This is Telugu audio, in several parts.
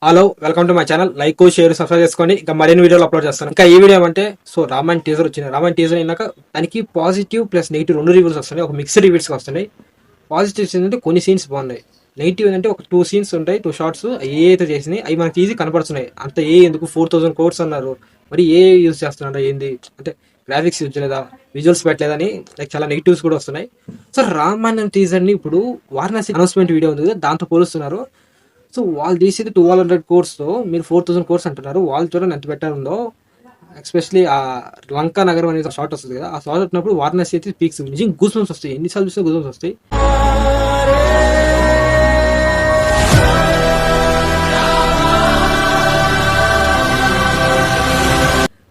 Hello, welcome to my channel. Like share subscribe చేసుకోండి. ఇంకా మరిన్ని వీడియోలు అప్లోడ్ చేస్తాను. ఇంకా ఈ వీడియో అంటే రామాయణ టీజర్ వచ్చింది. రామాయణ టీజర్ అయినాక దానికి పాజిటివ్ ప్లస్ నెగిటివ్ రెండు రివ్యూస్ వస్తున్నాయి. ఒక మిక్స్డ్ రివ్యూస్ వస్తున్నాయి. పాజిటివ్స్ ఏంటంటే కొన్ని సీన్స్ బాగున్నాయి. నెగిటివ్ ఏంటంటే ఒక 2 సీన్స్ ఉంటాయి, 2 షార్ట్స్ ఏ అయితే చేసినాయి అవి మనకి ఈజీ కనపడుతున్నాయి. అంత ఎందుకు 4000 crores అన్నారు, మరి యూజ్ చేస్తున్నారు ఏంది అంటే గ్రాఫిక్స్ యూజ్ చేయలేదా, విజువల్స్ పెట్టలేదని లైక్ చాలా నెగిటివ్స్ కూడా వస్తున్నాయి. సో రామాయణ టీజర్ని ఇప్పుడు వారణాసి అనౌన్స్మెంట్ వీడియో ఉంది కదా దాంతో పోలుస్తున్నారు. సో వాళ్ళు తీసేది 1200 crores మీరు 4000 crores అంటున్నారు. వాళ్ళు చూడండి ఎంత బెటర్ ఉందో. ఎస్పెషలీ ఆ లంకా నగరం అనేది షార్ట్ వస్తుంది కదా, ఆ షార్ట్ వచ్చినప్పుడు వారణాసి అయితే పీక్స్ నిజంగా గూస్ బంప్స్ వస్తాయి. ఎన్నిసార్లు చూస్తే గూస్ బంప్స్ వస్తాయి.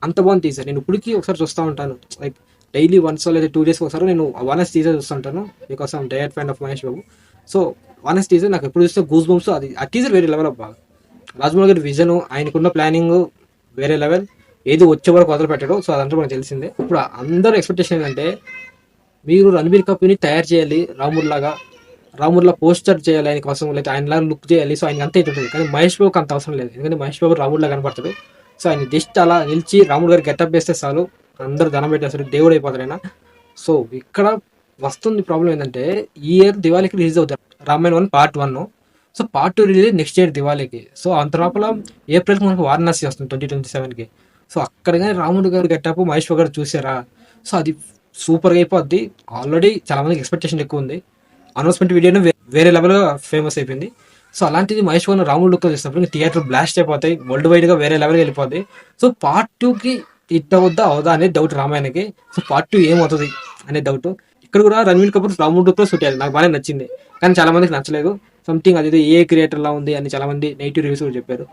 అంత బాగుంది టీజర్. నేను ఇప్పటికీ ఒకసారి చూస్తూ ఉంటాను. లైక్ డైలీ వన్స్ లేదా 2 days ఒకసారి నేను వానస్ టీజర్ చూస్తుంటాను. Because I'm direct fan of Mahesh Babu. So వానస్ టీజర్ నాకు ఎప్పుడు చూస్తే గూస్ బంప్స్. అది ఆ టీజర్ వేరే లెవెల్ అబ్బా. రాజమౌళి గారి విజన్, ఆయనకున్న ప్లానింగ్ వేరే లెవెల్. ఏది వచ్చే వరకు వదిలి పెట్టడం. సో అదంతా మనకు తెలిసిందే. ఇప్పుడు అందరూ ఎక్స్పెక్టేషన్ ఏంటంటే మీరు రణబీర్ కపూర్ని తయారు చేయాలి రాముడిలా పోస్టర్ చేయాలి ఆయన కోసం, లేకపోతే ఆయనలా లుక్ చేయాలి. సో ఆయన అంతే ఉంటుంది. కానీ మహేష్ బాబుకి అంత అవసరం లేదు. ఎందుకంటే మహేష్ బాబు రాముడిలా కనపడతాడు. సో ఆయన జస్ట్ అలా నిలిచి రాముడు గారు గెటప్ వేస్తే చాలు, అందరూ ధనం పెట్టేస్తారు, దేవుడు అయిపోతారు ఆయన. సో ఇక్కడ వస్తుంది ప్రాబ్లం ఏంటంటే ఈ ఇయర్ దివాళీకి రిలీజ్ అవుతారు Ramayana 1 Part 1. So Part 2 release next year దివాళీకి. సో అంత లోపల ఏప్రిల్కి మనకు వారణాసి వస్తుంది 2027కి. సో అక్కడ కానీ రాముడు గారు గెటప్ మహేష్ బాబు గారు చూసారా, సో అది సూపర్గా అయిపోద్ది. ఆల్రెడీ చాలా మందికి ఎక్స్పెక్టేషన్ ఎక్కువ ఉంది. అనౌన్స్మెంట్ వీడియోనే వేరే లెవెల్ ఫేమస్ అయిపోయింది. సో అలాంటిది మహేష్ బాబు రాముడు లుక్ చేసినప్పుడు థియేటర్ బ్లాస్ట్ అయిపోతాయి, వరల్డ్ వైడ్ గా వేరే లెవెల్కి వెళ్ళిపోతాయి. సో Part 2కి హిట్ అవుదా అనేది డౌట్ రామాయణకి. సో Part 2 ఏమవుతుంది అనే డౌట్. ఇక్కడ కూడా రణబీర్ కపూర్ రాముడు లుక్ లో సుట్టారు, నాకు బాగా నచ్చింది. కానీ చాలా మందికి నచ్చలేదు. సంథింగ్ అది ఏ క్రియేటర్ లా ఉంది అని చాలా మంది నెగిటివ్ రివ్యూస్ కూడా చెప్పారు.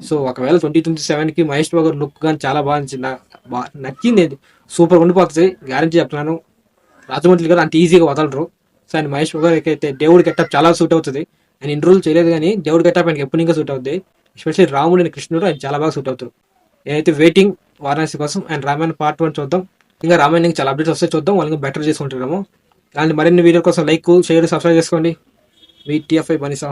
సో ఒకవేళ 2027కి మహేష్ బాబు గారు లుక్ కానీ చాలా బాగా నచ్చింది. అది సూపర్ ఉండిపోతుంది, గ్యారంటీ చెప్తున్నాను. రాజమౌళి గారు అంత ఈజీగా వదలరు. సో ఆయన మహేష్ బాబు గారికి అయితే దేవుడి గెటప్ చాలా సూట్ అవుతుంది. ఆయన ఇన్ని రోజులు చేయలేదు కానీ దేవుడి గెటప్ ఆయనకి ఎప్పుడు ఇంకా సూట్ అవుతుంది. ఎస్పెషల్లీ రాముడు అండ్ కృష్ణుడు ఆయన చాలా బాగా సూట్ అవుతారు. నేనైతే వెయిటింగ్ వారణాసి కోసం. అండ్ రామాయణ Part 1 చూద్దాం. ఇంకా రామాయణకి చాలా అప్డేట్స్ వస్తే చూద్దాం, వాళ్ళకి బెటర్ చేసుకుంటున్నాము. అలాంటి మరిన్ని వీడియో కోసం లైక్ షేర్ సబ్స్క్రైబ్ చేసుకోండి. మీ TFI బనిసా.